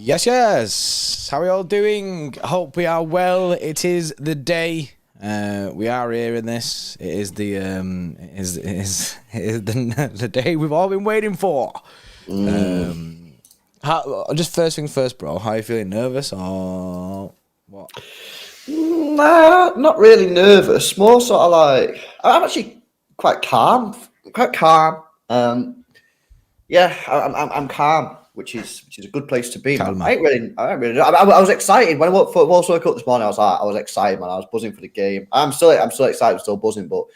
Yes. How are we all doing? Hope we are well. It is the day. We are here in this. It is the the day we've all been waiting for. Just first things first, bro. How are you feeling? Nervous or what? Nah, not really nervous. More sort of like I'm actually quite calm. Quite calm. Yeah, I'm calm, which is a good place to be, man. I ain't really. I was excited when I woke up this morning. I was excited, man. I was buzzing for the game. I'm still excited. I'm still buzzing, but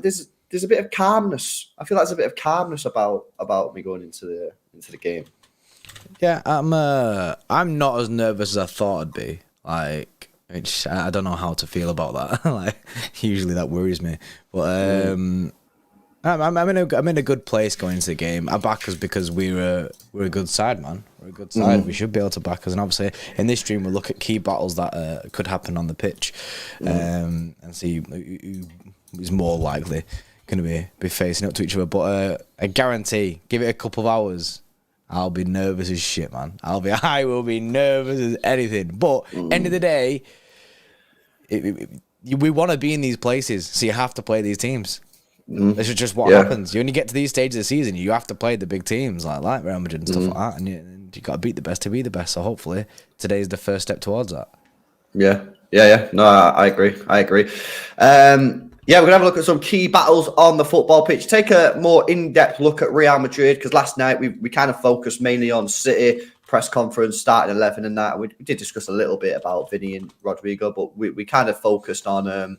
there's a bit of calmness. I feel like there's a bit of calmness about me going into the game. Yeah, I'm not as nervous as I thought I'd be. Like, which I don't know how to feel about that. Like, usually that worries me, but I'm in a good place going into the game. I back us because we're a good side, man. We're a good side. We should be able to back us, and obviously in this stream we'll look at key battles that could happen on the pitch, and see who is more likely going to be facing up to each other. But I guarantee, give it a couple of hours, I'll be nervous as shit, man. I will be nervous as anything. But end of the day, we want to be in these places, so you have to play these teams. This is just what happens. When you get to these stages of the season, you have to play the big teams like Real Madrid and stuff like that, and you got to beat the best to be the best. So hopefully today is the first step towards that. Yeah. No, I agree. We're going to have a look at some key battles on the football pitch. Take a more in-depth look at Real Madrid, because last night we kind of focused mainly on City, press conference, starting 11 and that. We did discuss a little bit about Vinny and Rodrigo, but we kind of focused on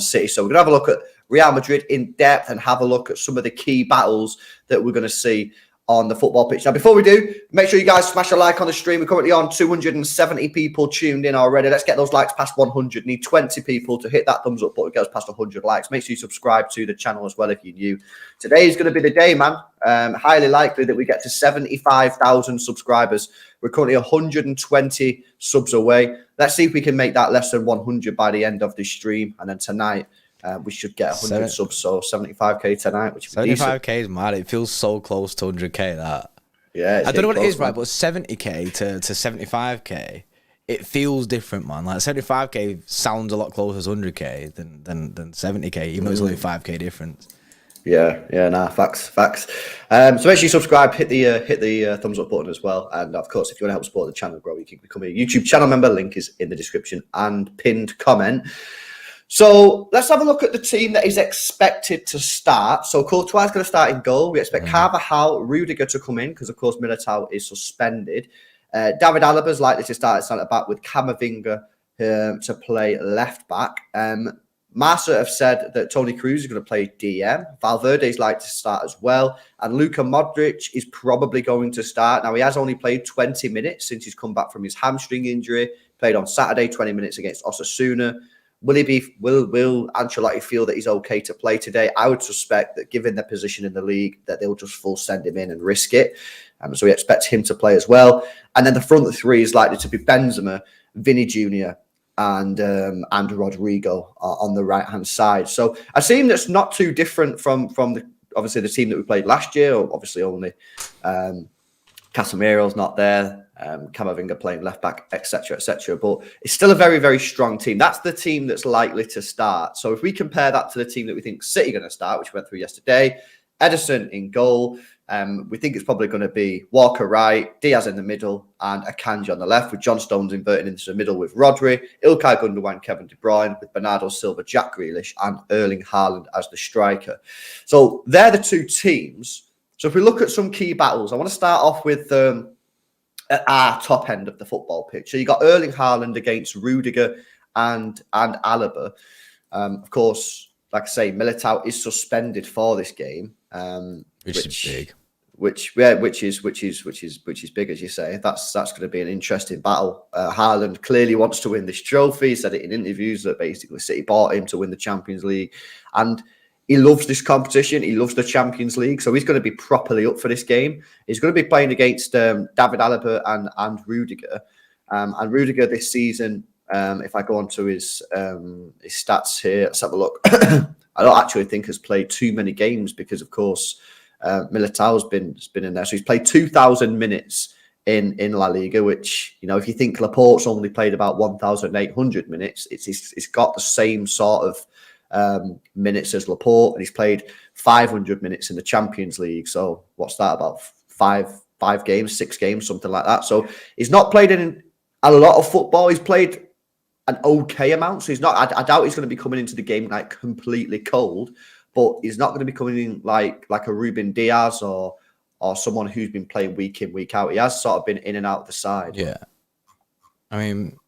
City. So we're going to have a look at Real Madrid in depth and have a look at some of the key battles that we're going to see on the football pitch. Now, before we do, make sure you guys smash a like on the stream. We're currently on 270 people tuned in already. Let's get those likes past 100. Need 20 people to hit that thumbs up button. Get us past 100 likes. Make sure you subscribe to the channel as well if you're new. Today is going to be the day, man. Highly likely that we get to 75,000 subscribers. We're currently 120 subs away. Let's see if we can make that less than 100 by the end of this stream. And then tonight, we should get 100 subs, so 75k tonight, which would be 75k is mad. It feels so close to 100k. That I don't know what it is, right? But 70k to 75k, it feels different, man. Like 75k sounds a lot closer to 100k than 70k, even though it's only 5k difference. Facts. So make sure you subscribe, hit the thumbs up button as well, and of course, if you want to help support the channel grow, you can become a YouTube channel member. Link is in the description and pinned comment. So let's have a look at the team that is expected to start. So Courtois is going to start in goal. We expect Carvajal, Rudiger to come in because, of course, Militao is suspended. David Alaba is likely to start at centre-back with Camavinga to play left-back. Marca have said that Toni Kroos is going to play DM. Valverde is likely to start as well. And Luka Modric is probably going to start. Now, he has only played 20 minutes since he's come back from his hamstring injury. Played on Saturday, 20 minutes against Osasuna. Will Ancelotti feel that he's okay to play today? I would suspect that given their position in the league, that they'll just full send him in and risk it. So we expect him to play as well. And then the front three is likely to be Benzema, Vinny Jr. and Rodrigo on the right-hand side. So a team that's not too different from obviously the team that we played last year. Obviously only Casemiro's not there. Camavinga playing left back, etc. But it's still a very, very strong team. That's the team that's likely to start. So if we compare that to the team that we think City are going to start, which we went through yesterday, Ederson in goal. We think it's probably going to be Walker right, Diaz in the middle, and Akanji on the left, with John Stones inverting into the middle with Rodri, Ilkay Gundogan, Kevin De Bruyne, with Bernardo Silva, Jack Grealish, and Erling Haaland as the striker. So they're the two teams. So if we look at some key battles, I want to start off with at our top end of the football pitch. So you got Erling Haaland against Rudiger and Alaba. Of course, like I say, Militao is suspended for this game, which is big. Which is big, as you say. That's going to be an interesting battle. Haaland clearly wants to win this trophy. He said it in interviews that basically City bought him to win the Champions League, and he loves this competition. He loves the Champions League. So he's going to be properly up for this game. He's going to be playing against David Alaba and Rudiger. And Rudiger this season, if I go on to his stats here, let's have a look. I don't actually think has played too many games because, of course, Militao's been in there. So he's played 2,000 minutes in La Liga, which, you know, if you think Laporte's only played about 1,800 minutes, it's got the same sort of minutes as Laporte, and he's played 500 minutes in the Champions League. So what's that, about five games, 6 games, something like that. So he's not played in a lot of football. He's played an okay amount. So he's not, I doubt he's going to be coming into the game like completely cold, but he's not going to be coming in like a Ruben Diaz or someone who's been playing week in, week out. He has sort of been in and out of the side. Yeah. I mean,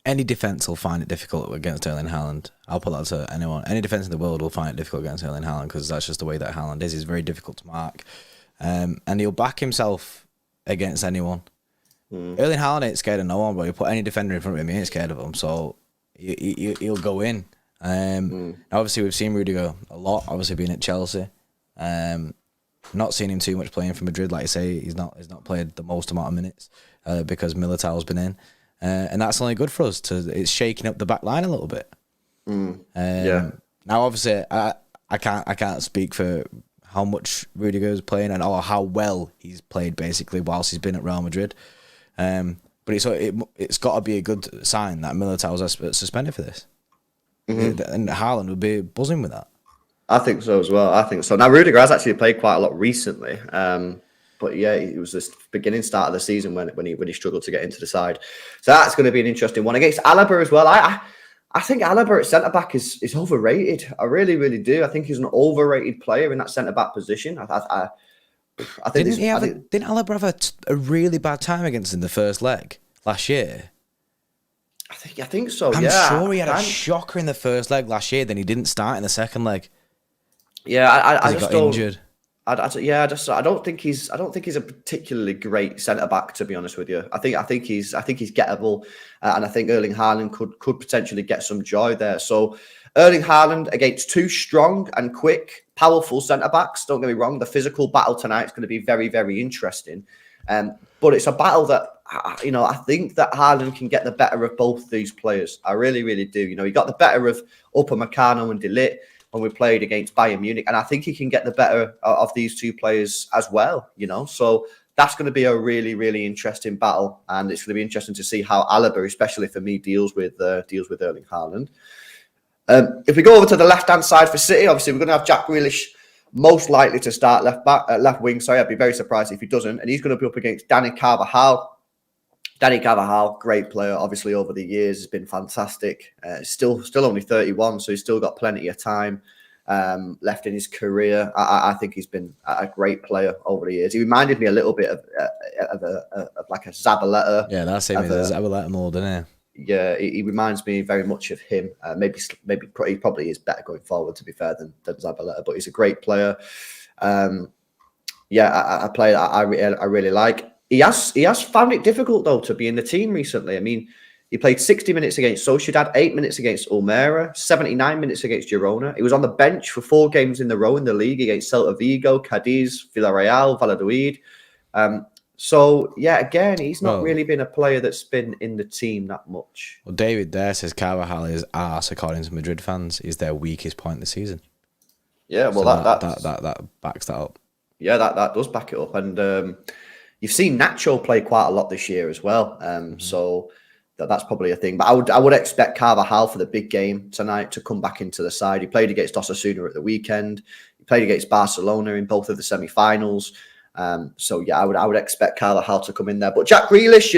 any defence will find it difficult against Erling Haaland. I'll put that to anyone. Any defence in the world will find it difficult against Erling Haaland, because that's just the way that Haaland is. He's very difficult to mark. And he'll back himself against anyone. Erling Haaland ain't scared of no one, but you put any defender in front of him, he ain't scared of him. So he'll go in. Obviously, we've seen Rudiger a lot, obviously being at Chelsea. Not seen him too much playing for Madrid. Like I say, he's not played the most amount of minutes because Militao's been in. And that's only good for us. It's shaking up the back line a little bit. Now, obviously, I can't speak for how much Rudiger's playing or how well he's played, basically, whilst he's been at Real Madrid. But it's got to be a good sign that Militao's suspended for this. And Haaland would be buzzing with that. I think so as well. I think so. Now, Rudiger has actually played quite a lot recently. But yeah, it was this beginning start of the season when he struggled to get into the side. So that's going to be an interesting one. Against Alaba as well, I think Alaba at centre-back is overrated. I really, really do. I think he's an overrated player in that centre-back position. I think didn't Alaba have a really bad time against in the first leg last year? I think so. I'm sure he had a shocker in the first leg last year. Then he didn't start in the second leg. Yeah, I just got don't. Injured. I don't think he's a particularly great centre back, to be honest with you. I think he's gettable, and I think Erling Haaland could potentially get some joy there. So Erling Haaland against 2 strong and quick, powerful centre backs. Don't get me wrong, the physical battle tonight is going to be very, very interesting. But it's a battle that, I think that Haaland can get the better of both these players. I really, really do. He got the better of Upamecano and De Ligt when we played against Bayern Munich, and I think he can get the better of these 2 players as well. So that's going to be a really, really interesting battle, and it's going to be interesting to see how Alaba, especially for me, deals with Erling Haaland. If we go over to the left-hand side for City, obviously we're going to have Jack Grealish most likely to start left wing. Sorry, I'd be very surprised if he doesn't, and he's going to be up against Dani Carvajal. Dani Carvajal, great player, obviously over the years, has been fantastic. Still only 31, so he's still got plenty of time left in his career. I think he's been a great player over the years. He reminded me a little bit of like a Zabaleta. Yeah, that's him. He's a Zabaleta mold, isn't he? Yeah, he reminds me very much of him. Maybe he probably is better going forward, to be fair, than Zabaleta, but he's a great player. A player I really like. He has found it difficult, though, to be in the team recently. I mean, he played 60 minutes against Sociedad, 8 minutes against Almeria, 79 minutes against Girona. He was on the bench for 4 games in a row in the league against Celta Vigo, Cadiz, Villarreal, Valladolid. Again, he's not really been a player that's been in the team that much. Well, David there says Carvajal is arse, according to Madrid fans, is their weakest point this season. Yeah, well, so that backs that up. Yeah, that does back it up. And you've seen Nacho play quite a lot this year as well. So that's probably a thing. But I would expect Carvajal for the big game tonight to come back into the side. He played against Osasuna at the weekend. He played against Barcelona in both of the semi-finals. I would expect Carvajal to come in there. But Jack Grealish,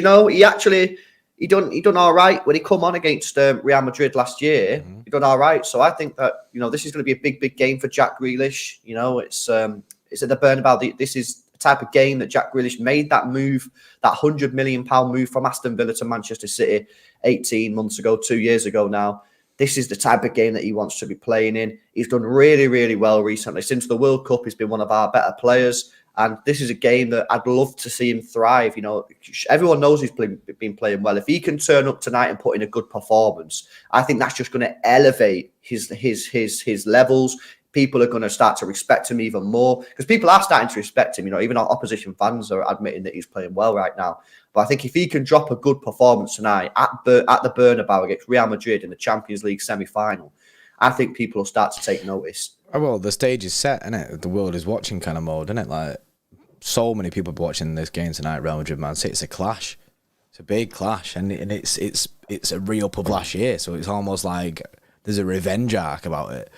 he done all right when he come on against Real Madrid last year. He done all right. So I think that this is going to be a big game for Jack Grealish. It's at the Bernabeu. This is the type of game that Jack Grealish made that move, that £100 million move from Aston Villa to Manchester City 18 months ago, 2 years ago now. This is the type of game that he wants to be playing in. He's done really, really well recently. Since the World Cup, he's been one of our better players. And this is a game that I'd love to see him thrive. Everyone knows he's been playing well. If he can turn up tonight and put in a good performance, I think that's just going to elevate his levels. People are going to start to respect him even more, because people are starting to respect him. Even our opposition fans are admitting that he's playing well right now. But I think if he can drop a good performance tonight at the Bernabeu against Real Madrid in the Champions League semi-final, I think people will start to take notice. Oh, well, the stage is set, isn't it? The world is watching kind of mode, isn't it? Like, so many people watching this game tonight. Real Madrid, Man City. It's a clash. It's a big clash, and it's a re-up of last year. So it's almost like there's a revenge arc about it.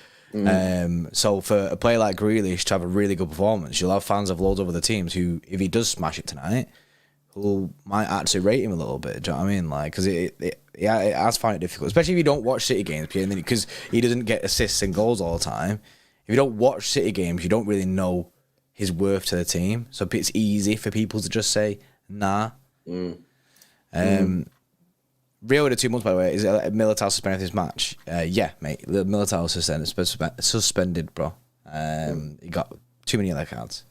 So for a player like Grealish to have a really good performance, you'll have fans of loads of other teams who, if he does smash it tonight, who might actually rate him a little bit. Do you know what I mean? Like, because it has found it difficult, especially if you don't watch City games, because he doesn't get assists and goals all the time. If you don't watch City games, you don't really know his worth to the team. So it's easy for people to just say, nah. Real with the 2 months, by the way, is Militao suspended this match? Yeah, mate. Militao suspended, bro. He got too many yellow cards.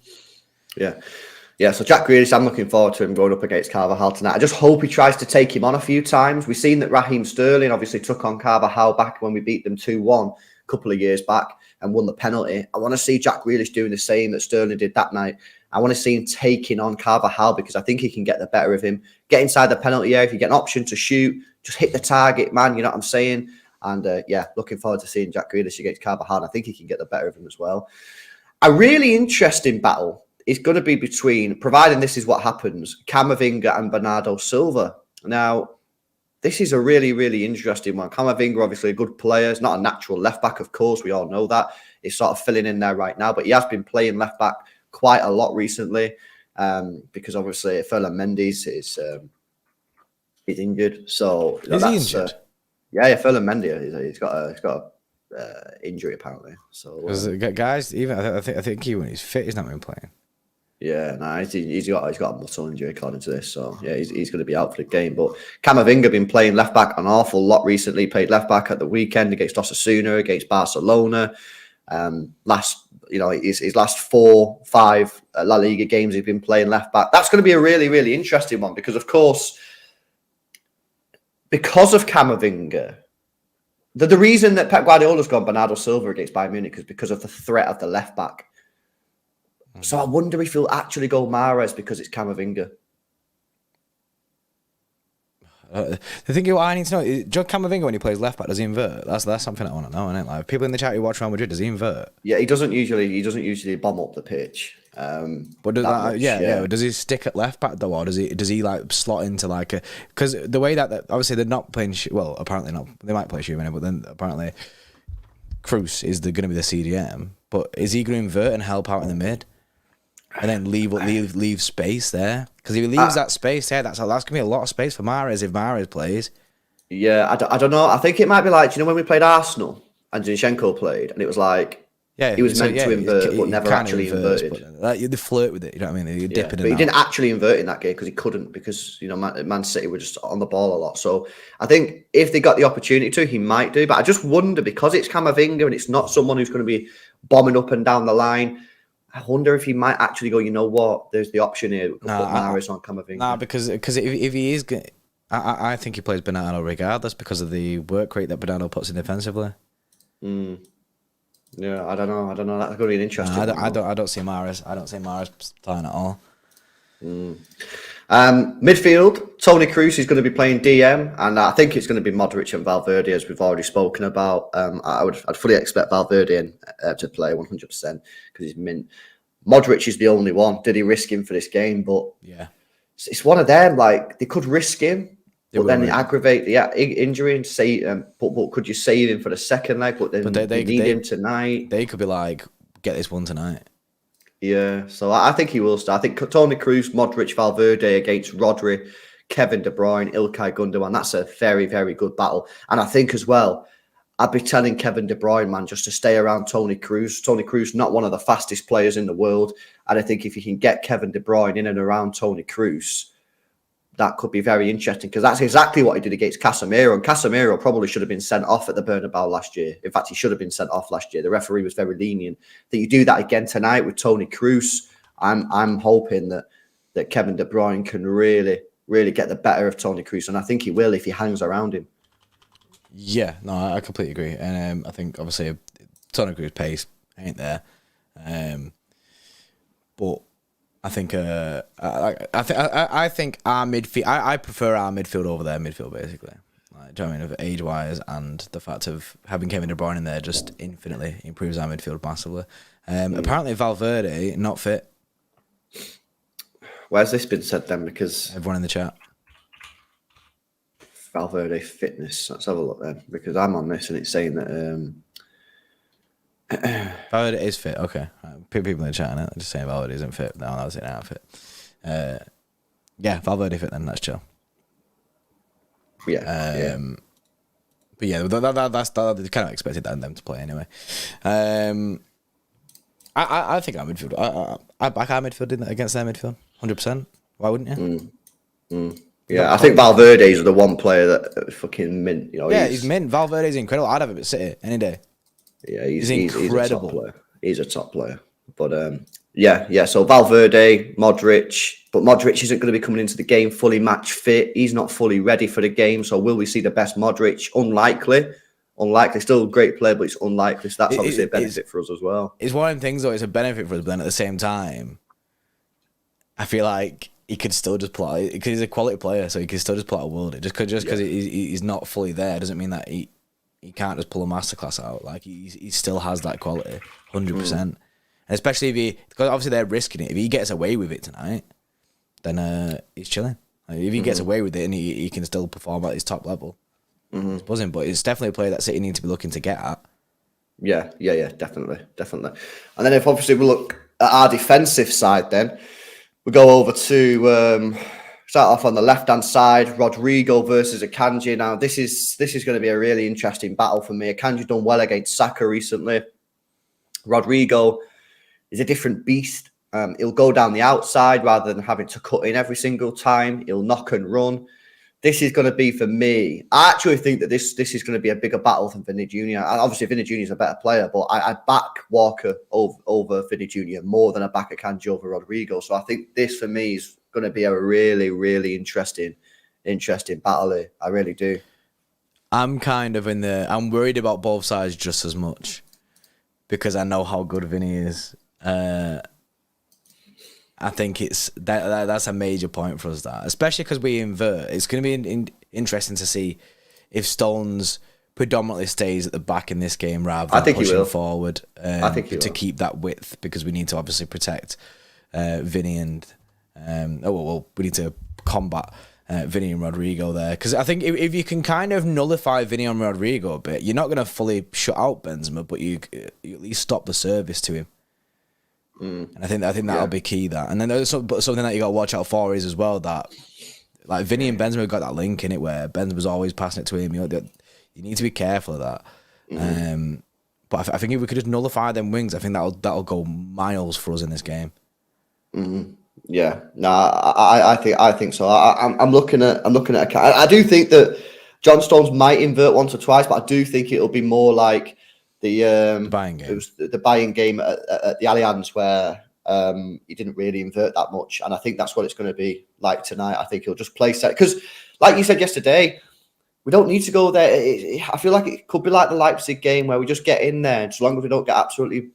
Yeah, so Jack Grealish, I'm looking forward to him going up against Carvajal tonight. I just hope he tries to take him on a few times. We've seen that Raheem Sterling obviously took on Carvajal back when we beat them 2-1 a couple of years back and won the penalty. I want to see Jack Grealish doing the same that Sterling did that night. I want to see him taking on Carvajal because I think he can get the better of him. Get inside the penalty area. If you get an option to shoot, just hit the target, man. You know what I'm saying? And yeah, looking forward to seeing Jack Grealish against Carvajal. I think he can get the better of him as well. A really interesting battle is going to be between, providing this is what happens, Camavinga and Bernardo Silva. Now, this is a really, really interesting one. Camavinga, obviously a good player. He's not a natural left-back, of course. We all know that. He's sort of filling in there right now. But he has been playing left-back quite a lot recently because obviously Ferland Mendy's is injured. So is he injured? Yeah, Ferland Mendy. He's got a injury apparently. So guys, even I think he when he's fit, he's not been playing. Yeah, he's got a muscle injury according to this. So yeah, he's going to be out for the game. But Camavinga been playing left back an awful lot recently. Played left back at the weekend against Osasuna, against Barcelona. His last 4-5 La Liga games he's been playing left back. That's going to be a really, really interesting one because, of course, because of Camavinga, the reason that Pep Guardiola's gone Bernardo Silva against Bayern Munich is because of the threat of the left back. So I wonder if he'll actually go Mahrez because it's Camavinga. The thing I need to know is, John Camavinga, when he plays left back, does he invert? That's something I want to know, isn't it? Like, people in the chat who watch Real Madrid, does he invert? Yeah, he doesn't usually bomb up the pitch. But does he stick at left back though, or does he like slot into like a? Because the way that obviously they're not playing. Well, apparently not. They might play Schumann, but then apparently Cruz is going to be the CDM. But is he going to invert and help out in the mid? And then leave space there, because if he leaves that space there, that's gonna be a lot of space for Mahrez if Mahrez plays. Yeah, I don't know. I think it might be like, when we played Arsenal and Zinchenko played, and it was like he was meant to invert, but never actually inverted. They flirt with it, you know what I mean? They dip in and but he out. didn't actually invert in that game because he couldn't, because Man City were just on the ball a lot. So I think if they got the opportunity to, he might do. But I just wonder, because it's Camavinga and it's not someone who's going to be bombing up and down the line, I wonder if he might actually go, you know what, there's the option here. We can put Mahrez on Camavinga. Nah, because if he is good, I think he plays Bernardo regardless because of the work rate that Bernardo puts in defensively. Yeah, I don't know. That's going to be an interesting one. I don't see Mahrez. I don't see Mahrez playing at all. Midfield, Toni Kroos is going to be playing DM, and I think it's going to be Modric and Valverde, as we've already spoken about. I'd fully expect Valverde to play 100% because he's mint. Modric is the only one. Did he risk him for this game? But yeah, it's one of them. Like, they could risk him, but then aggravate the injury and say, but could you save him for the second leg? But then they need him tonight. They could be like, get this one tonight. Yeah, so I think he will start. I think Toni Kroos, Modric, Valverde against Rodri, Kevin De Bruyne, Ilkay Gundogan. That's a very, very good battle. And I think as well, I'd be telling Kevin De Bruyne, man, just to stay around Toni Kroos. Toni Kroos, not one of the fastest players in the world. And I think if you can get Kevin De Bruyne in and around Toni Kroos, that could be very interesting, because that's exactly what he did against Casemiro. And Casemiro probably should have been sent off at the Bernabeu last year. In fact, he should have been sent off last year. The referee was very lenient. That you do that again tonight with Toni Kroos. I'm hoping that Kevin De Bruyne can really, really get the better of Toni Kroos, and I think he will if he hangs around him. Yeah, no, I completely agree, and I think obviously Toni Kroos' pace ain't there, but I think I think our midfield. I prefer our midfield over their midfield, basically. Like, do you know what I mean? Of age wise, and the fact of having Kevin De Bruyne in there just infinitely improves our midfield massively. Apparently Valverde not fit. Where's this been said then? Because Everyone in the chat. Valverde fitness. Let's have a look then, because I'm on this and it's saying that. Valverde is fit. Okay, people in the chat on it. Just saying Valverde isn't fit. No, that was an outfit. Yeah, Valverde fit. Then that's chill. Yeah. But yeah, that's kind of expected them to play anyway. I think our midfield. I back our midfield against their midfield, 100%. Why wouldn't you? Yeah, I think Valverde is the one player that fucking mint. You know, yeah, he's mint. Valverde's incredible. I'd have him at City any day. Yeah, he's incredible. He's a top player. But yeah. So Valverde, Modric, but Modric isn't going to be coming into the game fully match fit. He's not fully ready for the game. So will we see the best Modric? Unlikely. Still a great player, but it's unlikely. So that's obviously a benefit for us as well. It's one of them things, though. It's a benefit for us, but then at the same time, I feel like he could still just play because he's a quality player, so he can still just play a world. Just because he's not fully there doesn't mean that he can't just pull a masterclass out. Like he still has that quality, 100%. And especially because obviously they're risking it. If he gets away with it tonight, then he's chilling. Like, if he gets away with it and he can still perform at his top level, it's buzzing. But it's definitely a player that City need to be looking to get at. Yeah, definitely. And then if obviously we look at our defensive side, then we go over to start off on the left-hand side, Rodrigo versus Akanji. Now, this is going to be a really interesting battle for me. Akanji done well against Saka recently. Rodrigo is a different beast. He'll go down the outside rather than having to cut in every single time. He'll knock and run. This is going to be, for me, I actually think that this is going to be a bigger battle than Vinny Jr. And obviously, Vinny Jr. is a better player, but I back Walker over Vinny Jr. more than I back Akanji over Rodrigo. So I think this, for me, is going to be a really, really interesting battle here. I really do. I'm kind of I'm worried about both sides just as much because I know how good Vinny is. I think that's a major point for us, that especially because we invert. It's going to be interesting to see if Stones predominantly stays at the back in this game rather than pushing forward. I think to keep that width, because we need to obviously protect Vinny and we need to combat Vinny and Rodrigo there, because I think if you can kind of nullify Vinny and Rodrigo a bit, you're not going to fully shut out Benzema, but you at least stop the service to him. And I think that'll be key. That, and then there's something that you got to watch out for is as well that like Vinny and Benzema got that link in it where Benzema's always passing it to him. You need to be careful of that. But I think if we could just nullify them wings, I think that'll go miles for us in this game. Yeah, no, I think so. I'm looking at. I do think that John Stones might invert once or twice, but I do think it'll be more like the buying game. It was the buying game at the Allianz where he didn't really invert that much, and I think that's what it's going to be like tonight. I think he'll just play set because, like you said yesterday, we don't need to go there. I feel like it could be like the Leipzig game where we just get in there, and as long as we don't get absolutely,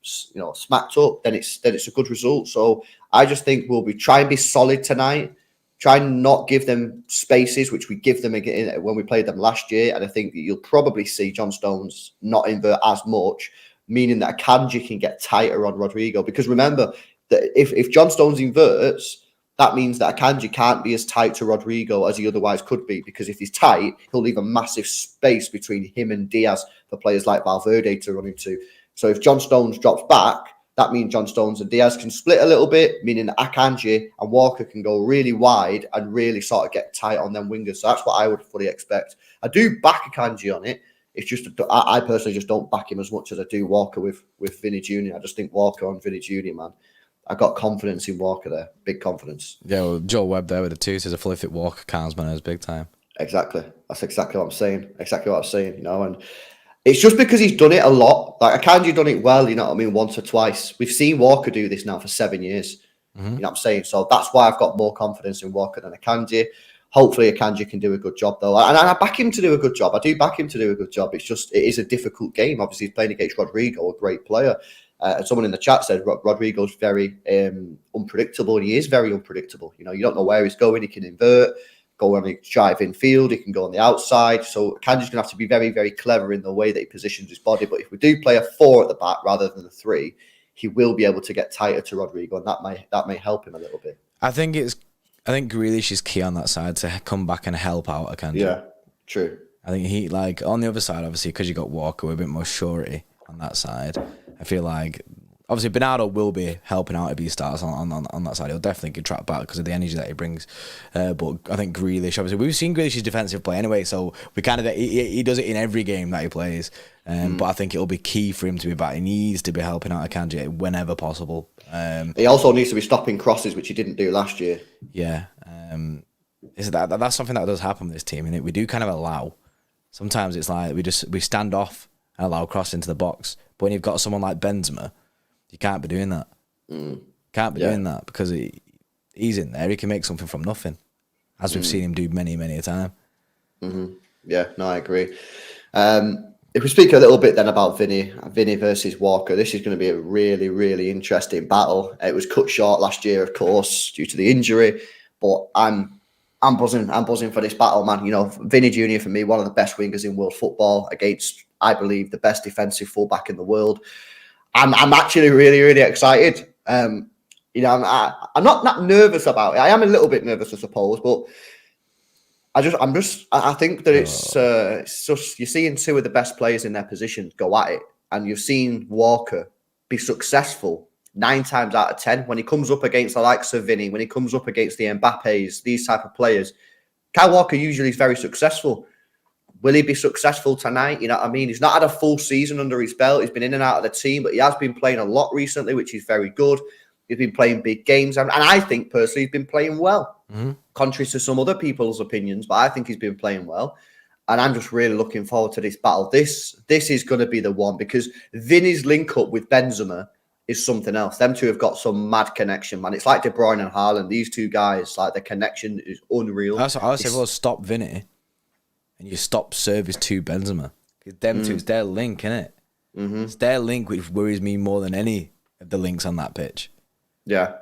smacked up, then it's a good result. So I just think we'll try and be solid tonight. Try and not give them spaces, which we give them again when we played them last year. And I think that you'll probably see John Stones not invert as much, meaning that Akanji can get tighter on Rodrigo. Because remember that if John Stones inverts, that means that Akanji can't be as tight to Rodrigo as he otherwise could be. Because if he's tight, he'll leave a massive space between him and Diaz for players like Valverde to run into. So if John Stones drops back, that means John Stones and Diaz can split a little bit, meaning that Akanji and Walker can go really wide and really sort of get tight on them wingers. So that's what I would fully expect. I do back Akanji on it. It's just I personally just don't back him as much as I do Walker with Vinny Jr. I just think Walker on Vinny Jr., man. I got confidence in Walker there. Big confidence. Yeah, well, Joe Webb there with the two says a fully fit Walker counts, man, is big time. Exactly. That's exactly what I'm saying. And it's just because he's done it a lot. Like Akanji done it well, once or twice. We've seen Walker do this now for 7 years. You know what I'm saying? So that's why I've got more confidence in Walker than Akanji. Hopefully Akanji can do a good job though. And I back him to do a good job. I do back him to do a good job. It's just, it is a difficult game. Obviously he's playing against Rodrigo, a great player. And someone in the chat said Rodrigo's very unpredictable. And he is very unpredictable. You don't know where he's going. He can invert, go on a drive in field, he can go on the outside. So Kanji's going to have to be very, very clever in the way that he positions his body. But if we do play a 4 at the back rather than a 3, he will be able to get tighter to Rodrigo, and that may help him a little bit. I think Grealish is key on that side to come back and help out Akanji. Yeah, true. I think he, like, on the other side, obviously, because you got Walker with a bit more surety on that side, I feel like, obviously, Bernardo will be helping out if he starts on that side. He'll definitely get tracked back because of the energy that he brings. But I think Grealish, obviously, we've seen Grealish's defensive play anyway, so we kind of he does it in every game that he plays. But I think it'll be key for him to be back. He needs to be helping out Akanji whenever possible. He also needs to be stopping crosses, which he didn't do last year. Yeah. That's something that does happen with this team, and we do kind of allow. Sometimes it's like we stand off and allow cross into the box. But when you've got someone like Benzema, you can't be doing that. Can't be doing that because he's in there. He can make something from nothing, as we've seen him do many, many a time. Yeah, no, I agree. If we speak a little bit then about Vinny versus Walker, this is going to be a really, really interesting battle. It was cut short last year, of course, due to the injury. But I'm buzzing for this battle, man. You know, Vinny Jr. for me, one of the best wingers in world football against, I believe, the best defensive fullback in the world. I'm actually really, really excited. You know, I'm not nervous about it. I am a little bit nervous, I suppose, but I think that it's just, you're seeing two of the best players in their position go at it, and you've seen Walker be successful 9 times out of 10 when he comes up against the likes of Vinny, when he comes up against the Mbappes, these type of players. Kyle Walker usually is very successful. Will he be successful tonight? You know what I mean? He's not had a full season under his belt. He's been in and out of the team, but he has been playing a lot recently, which is very good. He's been playing big games, and I think personally he's been playing well, contrary to some other people's opinions. But I think he's been playing well, and I'm just really looking forward to this battle. This is going to be the one, because Vinny's link up with Benzema is something else. Them two have got some mad connection, man. It's like De Bruyne and Haaland. These two guys, like, the connection is unreal. I would say, well, stop Vinny, and you stop service to Benzema. Because them two, it's their link, innit? It's their link which worries me more than any of the links on that pitch. Yeah,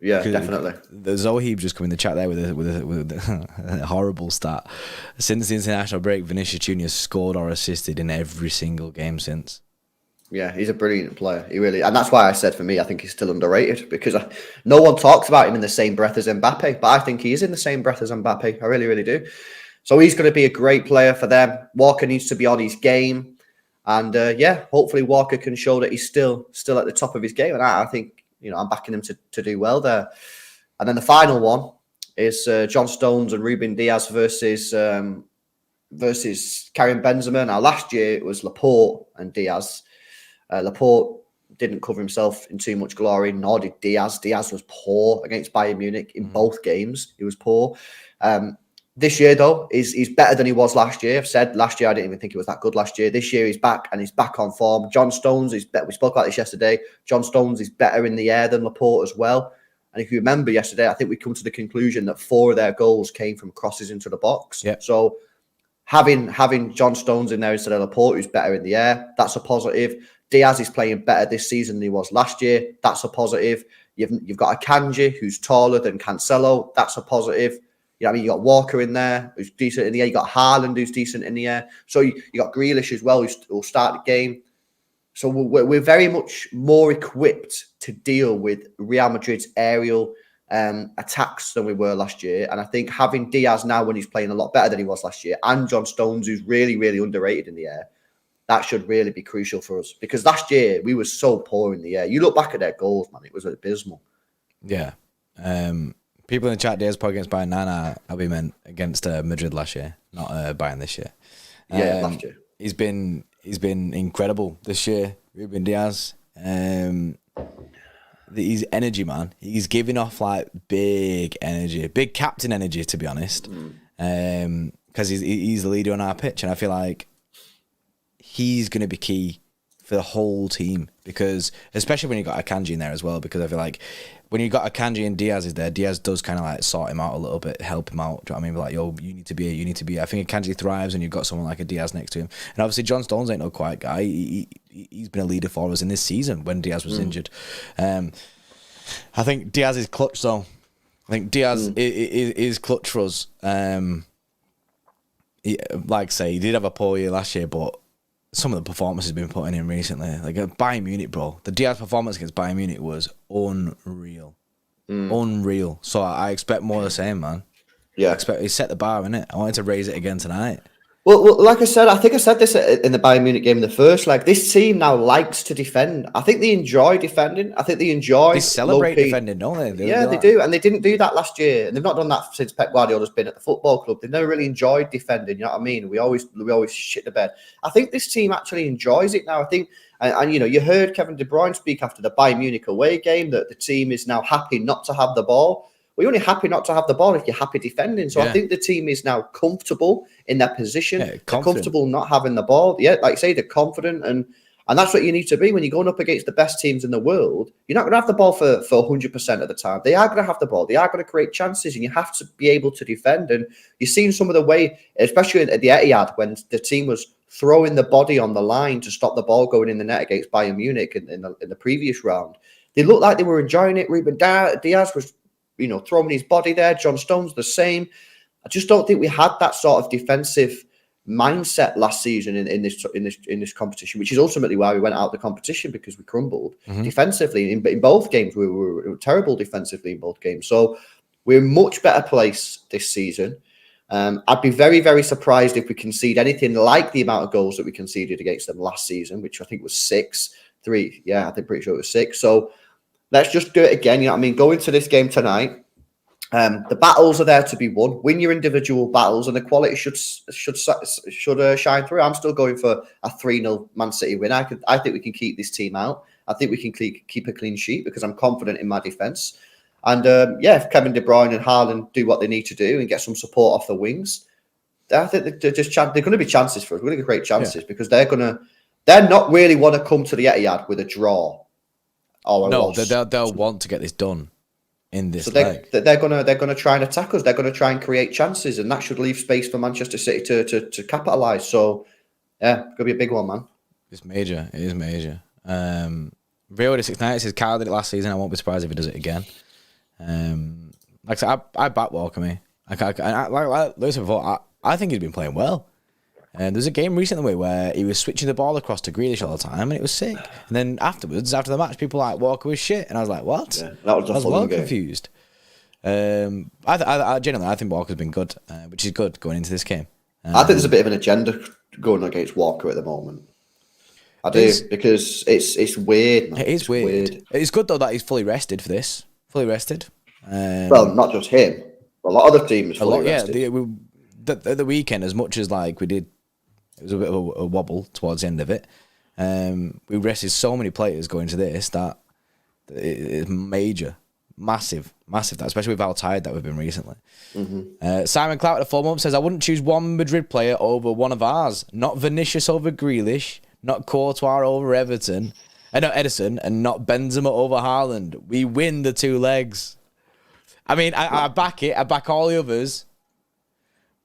definitely. There's Zohib just come in the chat there with a horrible stat. Since the international break, Vinicius Jr. scored or assisted in every single game since. Yeah, he's a brilliant player. He really, and that's why I said, for me, I think he's still underrated, because no one talks about him in the same breath as Mbappe, but I think he is in the same breath as Mbappe. I really, really do. So he's going to be a great player for them. Walker needs to be on his game, and hopefully Walker can show that he's still at the top of his game. And I think, you know, I'm backing him to do well there. And then the final one is John Stones and Ruben Diaz versus Karim Benzema. Now, last year it was Laporte and Diaz. Laporte didn't cover himself in too much glory, nor did Diaz. Diaz was poor against Bayern Munich in both games. He was poor. This year, though, he's better than he was last year. I've said last year I didn't even think he was that good last year. This year he's back, and he's back on form. John Stones is better. We spoke about this yesterday. John Stones is better in the air than Laporte as well. And if you remember yesterday, I think we come to the conclusion that 4 of their goals came from crosses into the box. Yep. So having John Stones in there instead of Laporte, who's better in the air, that's a positive. Diaz is playing better this season than he was last year. That's a positive. You've got Akanji, who's taller than Cancelo. That's a positive. You know what I mean? You got Walker in there, who's decent in the air. You got Haaland, who's decent in the air. So you got Grealish as well, who'll start the game. So we're very much more equipped to deal with Real Madrid's aerial attacks than we were last year. And I think having Diaz now, when he's playing a lot better than he was last year, and John Stones, who's really, really underrated in the air, that should really be crucial for us. Because last year, we were so poor in the air. You look back at their goals, man, it was abysmal. Yeah. People in the chat, Diaz played against Bayern. Nana, I'll be meant against Madrid last year, not Bayern this year. Last year. He's been incredible this year, Ruben Diaz. His energy, man. He's giving off like big energy, big captain energy, to be honest. Because he's the leader on our pitch, and I feel like he's going to be key for the whole team, because especially when you got Akanji in there as well, because I feel like when you got Akanji and Diaz is there, Diaz does kind of like sort him out a little bit, help him out. Do you know what I mean? Like, yo, you need to be. I think Akanji thrives when you've got someone like a Diaz next to him. And obviously John Stones ain't no quiet guy. He's been a leader for us in this season when Diaz was injured. I think Diaz is clutch though. I think Diaz is clutch for us. Like I say, he did have a poor year last year, but some of the performances he's been putting in recently. Like at Bayern Munich, bro. The Diaz performance against Bayern Munich was unreal. Unreal. So I expect more of the same, man. Yeah. I expect he set the bar, innit? I wanted to raise it again tonight. Well, like I said, I think I said this in the Bayern Munich game in the first. Like, this team now likes to defend. I think they enjoy defending. I think they enjoy. They celebrate defending, don't they? They do, and they didn't do that last year, and they've not done that since Pep Guardiola's been at the football club. They've never really enjoyed defending. You know what I mean? We always shit the bed. I think this team actually enjoys it now. I think, and you know, you heard Kevin De Bruyne speak after the Bayern Munich away game that the team is now happy not to have the ball. Well, you're only happy not to have the ball if you're happy defending. So I think the team is now comfortable in their position. They're comfortable not having the ball. Yeah, like I say, they're confident, and that's what you need to be when you're going up against the best teams in the world. You're not going to have the ball for 100% of the time. They are going to have the ball. They are going to create chances, and you have to be able to defend. And you've seen some of the way, especially at the Etihad, when the team was throwing the body on the line to stop the ball going in the net against Bayern Munich in the previous round. They looked like they were enjoying it. Ruben Diaz was, you know, throwing his body there. John Stones the same. I just don't think we had that sort of defensive mindset last season in this competition, which is ultimately why we went out of the competition, because we crumbled defensively in both games. We were terrible defensively in both games. So we're in much better place this season. I'd be very, very surprised if we concede anything like the amount of goals that we conceded against them last season, which I think was 6-3. Yeah, I think pretty sure it was 6. So let's just do it again. You know what I mean? Go into this game tonight. The battles are there to be won. Win your individual battles, and the quality should shine through. I'm still going for a 3-0 Man City win. I think we can keep this team out. I think we can keep a clean sheet because I'm confident in my defence. And if Kevin De Bruyne and Haaland do what they need to do and get some support off the wings, I think they're going to be chances for us. We're going to get great chances because they're not really want to come to the Etihad with a draw. They'll want to get this done in this leg. They're gonna try and attack us. They're gonna try and create chances, and that should leave space for Manchester City to capitalise. So yeah, it's gonna be a big one, man. It's major. It is major. Rio de 690 says Kyle did it last season. I won't be surprised if he does it again. Like I said, I back Walker. Like Lewis before, I think he's been playing well. And there's a game recently where he was switching the ball across to Grealish all the time, and it was sick. And then afterwards, after the match, people were like, Walker was shit. And I was like, what? Yeah, I was well confused. I genuinely think Walker's been good, which is good going into this game. I think there's a bit of an agenda going against Walker at the moment. I do, because it's weird, man. It is weird. It's good, though, that he's fully rested for this. Fully rested. Well, not just him. A lot of other teams fully rested. Yeah, the weekend, as much as like we did, it was a bit of a wobble towards the end of it. We rested so many players going to this that it's major, massive, that, especially with how tired that we've been recently. Simon Clout at 4 months says, I wouldn't choose one Madrid player over one of ours. Not Vinicius over Grealish, not Courtois over Edison, and not Benzema over Haaland. We win the 2 legs. I mean, I back it. I back all the others.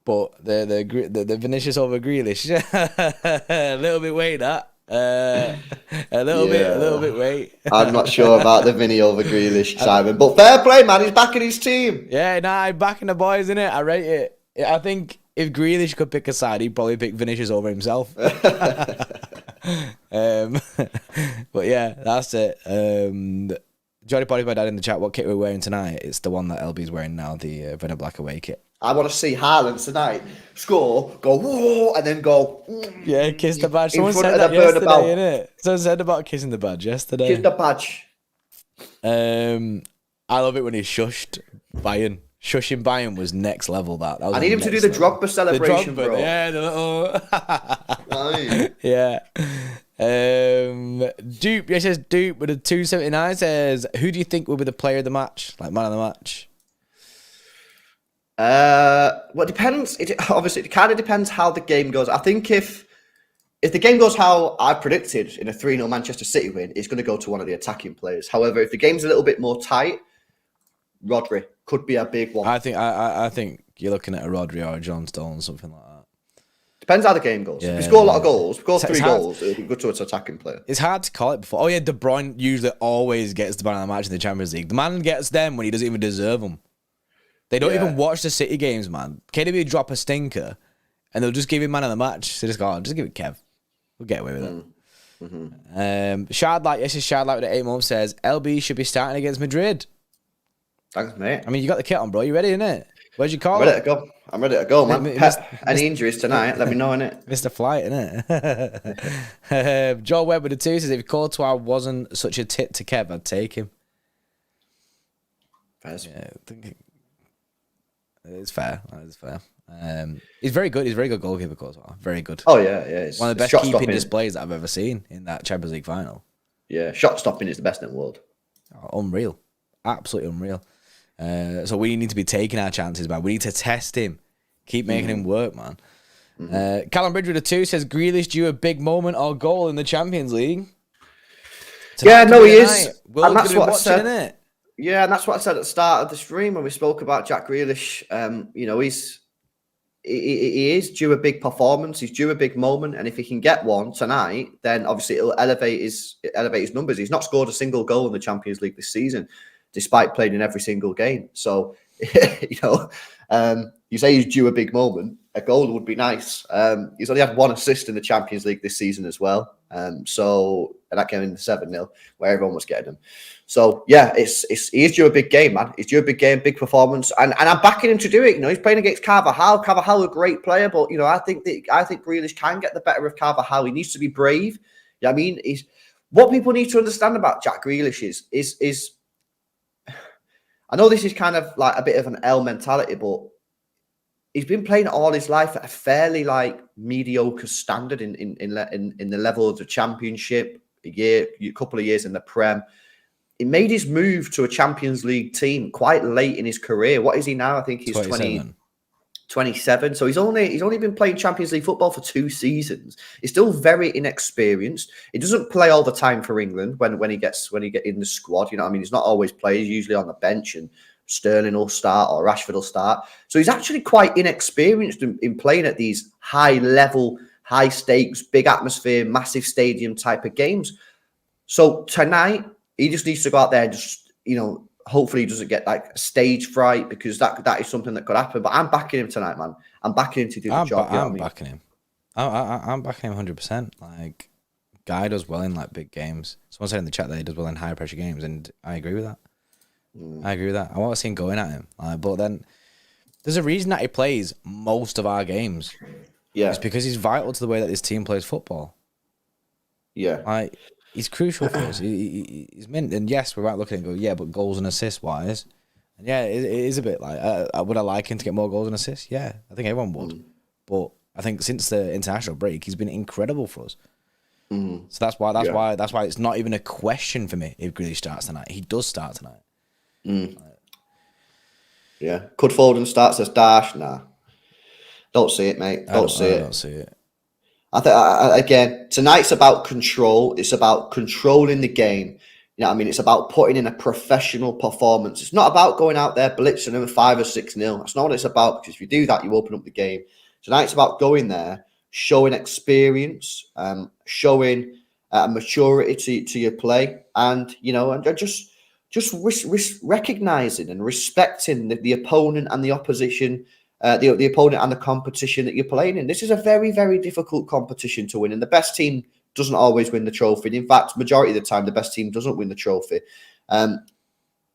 But the Vinicius over Grealish, a little bit weight that. A little bit weight. I'm not sure about the Vinny over Grealish, Simon. But fair play, man. He's backing his team. Yeah, I'm backing the boys, innit? I rate it. I think if Grealish could pick a side, he'd probably pick Vinicius over himself. But yeah, that's it. Johnny Potty's my dad in the chat. What kit we're wearing tonight? It's the one that LB's wearing now, the Red and Black away kit. I want to see Haaland tonight score, go whoa, and then go. Yeah, kiss the badge. Someone said that yesterday, innit? Someone said about kissing the badge yesterday. Kiss the badge. I love it when he shushed Bayern. Shushing Bayern was next level. That was I need him to do the Drogba celebration, the Drogba, bro. Yeah, the little. Yeah. Dupe. It says Dupe with a 279 says, who do you think will be the player of the match, like man of the match? Well, it depends. It kind of depends how the game goes. I think if the game goes how I predicted in a 3-0 Manchester City win, it's going to go to one of the attacking players. However, if the game's a little bit more tight, Rodri could be a big one. I think you're looking at a Rodri or a John Stones, something like that. Depends how the game goes. Yeah, if we score a lot of goals, we score 3 goals, it'll go to its attacking player. It's hard to call it before. Oh yeah, De Bruyne usually always gets the man of the match in the Champions League. The man gets them when he doesn't even deserve them. They don't even watch the City games, man. KDB drop a stinker, and they'll just give him man of the match. So just go, just give it Kev. We'll get away with it. Shard Light, yes, Shard Light with the 8 months says LB should be starting against Madrid. Thanks, mate. I mean, you got the kit on, bro. You ready, innit? Where's your call? I'm ready to go, man. Any injuries tonight, let me know, innit? Mr. Flight, innit? Joel Webb with the 2 says, if Courtois wasn't such a tit to Kev, I'd take him. Yeah, I think it's fair. That is fair. He's very good. He's a very good goalkeeper, Courtois. Very good. Oh, yeah. It's one of the best keeping displays that I've ever seen in that Champions League final. Yeah, shot stopping is the best in the world. Oh, unreal. Absolutely unreal. So we need to be taking our chances, man. We need to test him. Keep making him work, man. Callum Bridge with a 2 says, Grealish due a big moment or goal in the Champions League. Tonight, he is. And that's what I said. Innit? Yeah, and that's what I said at the start of the stream when we spoke about Jack Grealish. He is due a big performance. He's due a big moment, and if he can get one tonight, then obviously it'll elevate his numbers. He's not scored a single goal in the Champions League this season, despite playing in every single game. So, you say he's due a big moment. A goal would be nice. He's only had 1 assist in the Champions League this season as well. And that came in the 7-0 where everyone was getting him. So yeah, he is due a big game, man. He's due a big game, big performance, and I'm backing him to do it. He's playing against Carvajal. Carvajal, a great player, but I think Grealish can get the better of Carvajal. He needs to be brave. I mean, what people need to understand about Jack Grealish is I know this is kind of like a bit of an L mentality, but he's been playing all his life at a fairly like mediocre standard in the level of the Championship. A couple of years in the Prem. He made his move to a Champions League team quite late in his career. What is he now? I think he's 27. So he's only been playing Champions League football for 2 seasons. He's still very inexperienced. He doesn't play all the time for England when he get in the squad. He's not always playing. He's usually on the bench, and Sterling will start or Rashford will start. So he's actually quite inexperienced in playing at these high level, high stakes, big atmosphere, massive stadium type of games. So tonight, he just needs to go out there and just, hopefully he doesn't get like stage fright, because that is something that could happen. But I'm backing him tonight, man. I'm backing him to do the job. I'm backing him. I'm backing him 100%. Like, Guy does well in like big games. Someone said in the chat that he does well in high pressure games, and I agree with that. I want to see him going at him. But then there's a reason that he plays most of our games. Yeah. It's because he's vital to the way that this team plays football. Yeah. He's crucial for us. He's meant, and yes, we might look at it and go, yeah, but goals and assists wise, and yeah, it is a bit like, would I like him to get more goals and assists? Yeah, I think everyone would. But I think since the international break, he's been incredible for us. So that's why it's not even a question for me if Grealish starts tonight. He does start tonight. Yeah, could Foden start as Dash? Nah, don't see it, mate. Don't see it. I think again, tonight's about control. It's about controlling the game. It's about putting in a professional performance. It's not about going out there blitzing them 5 or 6-0. That's not what it's about, because if you do that, you open up the game. Tonight's about going there, showing experience, showing maturity to your play, and and just recognizing and respecting the opponent and the opposition. The opponent and the competition that you're playing in. This is a very, very difficult competition to win, and the best team doesn't always win the trophy. In fact, majority of the time, the best team doesn't win the trophy. But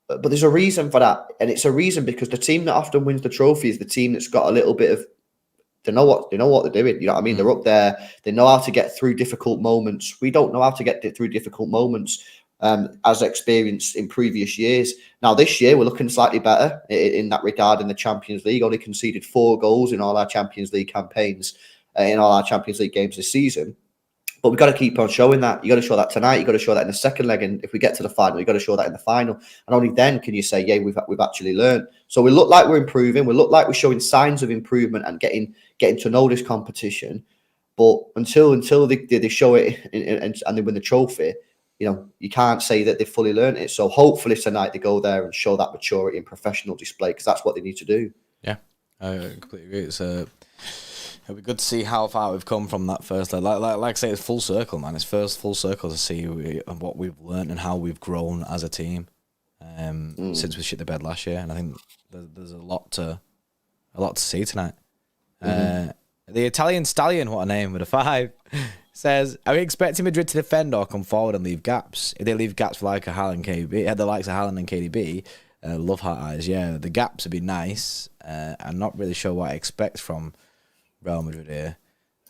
there's a reason for that, and it's a reason because the team that often wins the trophy is the team that's got a little bit of they know what they're doing. You know what I mean? They're up there. They know how to get through difficult moments. We don't know how to get through difficult moments. As experienced in previous years. Now, this year, we're looking slightly better in that regard in the Champions League. Only conceded 4 goals in all our Champions League campaigns, in all our Champions League games this season. But we've got to keep on showing that. You got to show that tonight. You got to show that in the second leg. And if we get to the final, you got to show that in the final. And only then can you say, yeah, we've actually learned. So we look like we're improving. We look like we're showing signs of improvement and getting to know this competition. But until they show it and they win the trophy, you can't say that they've fully learned it. So hopefully tonight they go there and show that maturity and professional display, because that's what they need to do. Yeah, I completely agree. It'll be good to see how far we've come from that first leg. Like I say, it's full circle, man. It's first full circle to see what we've learned and how we've grown as a team since we shit the bed last year. And I think there's a lot to see tonight. The Italian Stallion, what a name, with a 5. says, are we expecting Madrid to defend or come forward and leave gaps? If they leave gaps for like a Haaland KDB, had the likes of Haaland and KDB, love heart eyes, yeah, the gaps would be nice. I'm not really sure what I expect from Real Madrid here.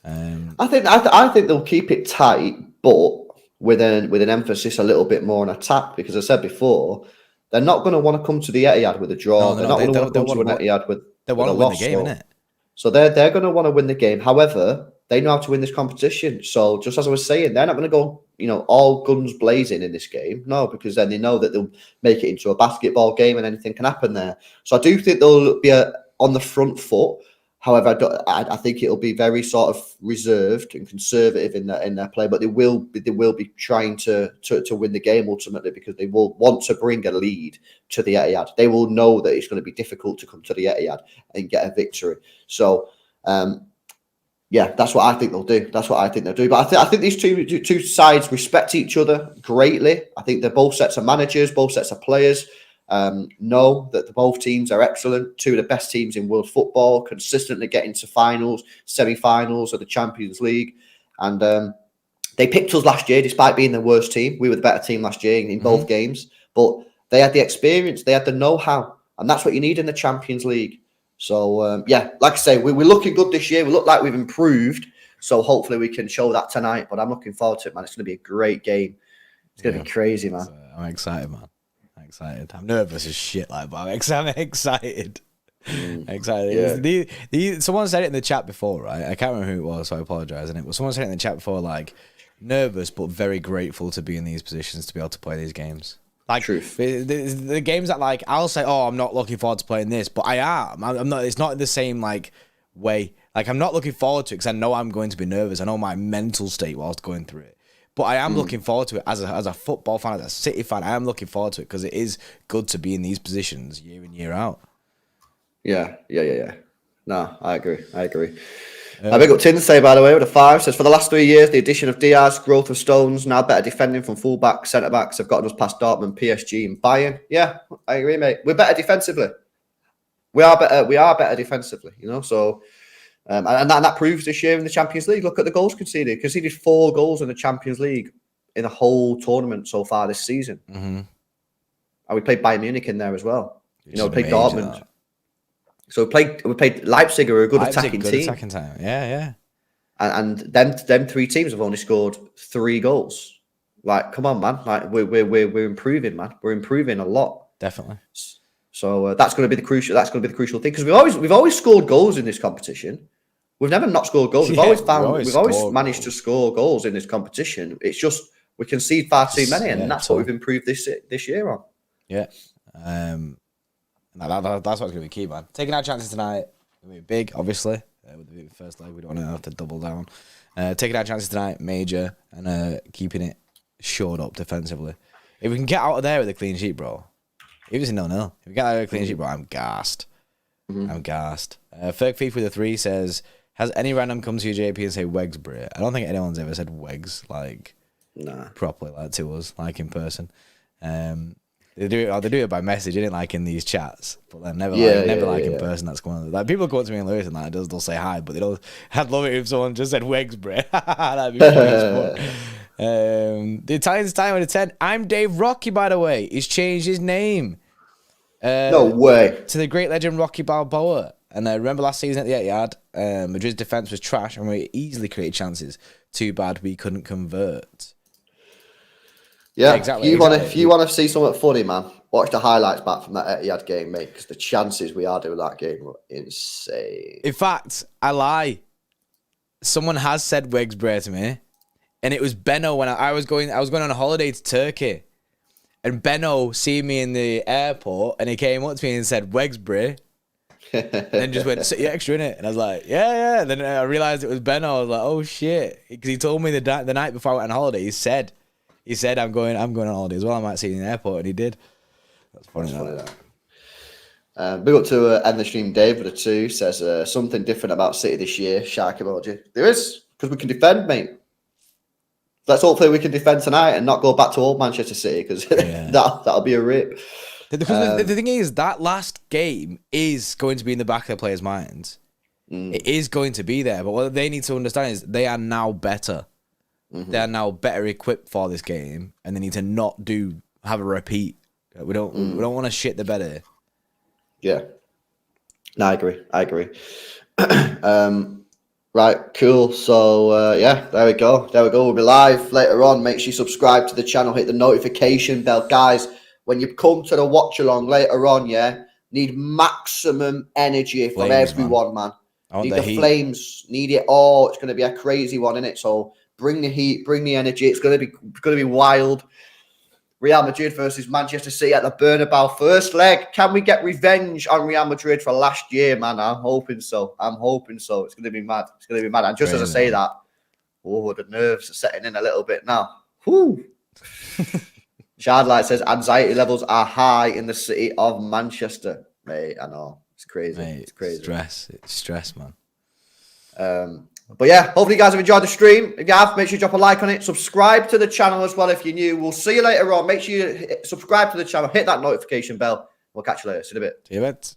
I think they'll keep it tight, but with an emphasis a little bit more on attack, because as I said before, they're not going to want to come to the Etihad with a draw. No, they're not going to want to come to an Etihad with they want to win the game, innit? So they're going to want to win the game. However, they know how to win this competition. So just as I was saying, they're not going to go, all guns blazing in this game. No, because then they know that they'll make it into a basketball game and anything can happen there. So I do think they'll be on the front foot. However, I think it'll be very sort of reserved and conservative in their play, but they will be trying to win the game ultimately, because they will want to bring a lead to the Etihad. They will know that it's going to be difficult to come to the Etihad and get a victory. So, that's what I think they'll do. That's what I think they'll do. But I think these two sides respect each other greatly. I think they're both sets of managers, both sets of players. Know that both teams are excellent, two of the best teams in world football, consistently getting to finals, semi-finals of the Champions League. And they picked us last year, despite being the worst team. We were the better team last year in both games. But they had the experience, they had the know-how, and that's what you need in the Champions League. So, like I say, we're looking good this year. We look like we've improved. So hopefully we can show that tonight. But I'm looking forward to it, man. It's going to be a great game. It's going to be crazy, man. I'm excited, man. I'm nervous as shit, but I'm excited. Excited. Yeah. Someone said it in the chat before, right? I can't remember who it was, so I apologize. But someone said it in the chat before, nervous but very grateful to be in these positions to be able to play these games. Truth. The games that I'll say, oh, I'm not looking forward to playing this, but I am. I'm not. It's not the same way. I'm not looking forward to it because I know I'm going to be nervous. I know my mental state whilst going through it. But I am looking forward to it as a football fan, as a City fan. I am looking forward to it because it is good to be in these positions year in, year out. Yeah. No, I agree. A big up Tinsay, by the way, with a 5. Says, for the last 3 years, the addition of Diaz, growth of Stones, now better defending from full-back, centre-backs have gotten us past Dortmund, PSG and Bayern. Yeah, I agree, mate. We're better defensively. We are better defensively, so... and that proves this year in the Champions League. Look at the goals conceded. Conceded 4 goals in the Champions League in the whole tournament so far this season. Mm-hmm. And we played Bayern Munich in there as well. We played Dortmund. That. So we played Leipzig, who are a good attacking team. Yeah. And them 3 teams have only scored 3 goals. Come on, man. We're improving, man. We're improving a lot. Definitely. So that's going to be the crucial. That's going to be the crucial thing, because we've always scored goals in this competition. We've never not scored goals. We've always managed to score goals in this competition. It's just we concede far too many, and that's what we've improved this year on. Yeah, that's what's going to be key, man. Taking our chances tonight will be big, obviously. With the first leg, we don't want to have to double down. Taking our chances tonight, major, and keeping it shored up defensively. If we can get out of there with a clean sheet, bro. It was a 0-0. If we get out of a clean sheet, bro, I'm gassed. I'm gassed. Ferg Thief with a 3 says, has any random come to you, JP, and say Wegs, bro? I don't think anyone's ever said Wegs, properly, to us, in person. They do it by message, innit, in these chats. But then never in person. That's one of people go up to me and Lewis and they'll say hi, but they don't. I'd love it if someone just said Wegs, bro. That'd be funny. The Italian's time with a 10. I'm Dave Rocky, by the way. He's changed his name. No way. To the great legend Rocky Balboa. And remember last season at the Etihad, Madrid's defence was trash and we easily created chances. Too bad we couldn't convert. Yeah, exactly. If you want to see something funny, man, watch the highlights back from that Etihad game, mate, because the chances we had in that game were insane. In fact, I lie. Someone has said Wegs Bray to me, and it was Benno when I was going on a holiday to Turkey, and Benno seen me in the airport, and he came up to me and said Wegs Bray. And then just went, City Extra, innit? And I was like, yeah. And then I realised it was Benno. I was like, oh shit, because he told me the night before I went on holiday. He said, I'm going on holiday as well. I might see you in the airport, and he did. That's funny. Big up to end the stream. Dave with a 2 says something different about City this year. Shark emoji. There is, because we can defend, mate. Let's hopefully we can defend tonight and not go back to old Manchester City, because that'll be a rip. The thing is, that last game is going to be in the back of the players' minds. It is going to be there, but what they need to understand is they are now better. they're now better equipped for this game, and they need to not have a repeat. We don't want to shit the bed here. Yeah. No, I agree. Right, cool. So, yeah, there we go. We'll be live later on. Make sure you subscribe to the channel, hit the notification bell. Guys, when you come to the watch along later on, need maximum energy from everyone, man. Need the flames, need it all. It's going to be a crazy one, isn't it? So bring the heat, bring the energy. It's going to be wild. Real Madrid versus Manchester City at the Bernabeu, first leg. Can we get revenge on Real Madrid for last year, man? I'm hoping so. It's going to be mad. And just as I say that, the nerves are setting in a little bit now. Whew. Shardlight says anxiety levels are high in the city of Manchester. Mate, I know. It's crazy. Mate, it's crazy. It's stress, man. But yeah, hopefully you guys have enjoyed the stream. If you have, make sure you drop a like on it. Subscribe to the channel as well if you're new. We'll see you later on. Make sure you subscribe to the channel. Hit that notification bell. We'll catch you later. See you in a bit. See you in a bit.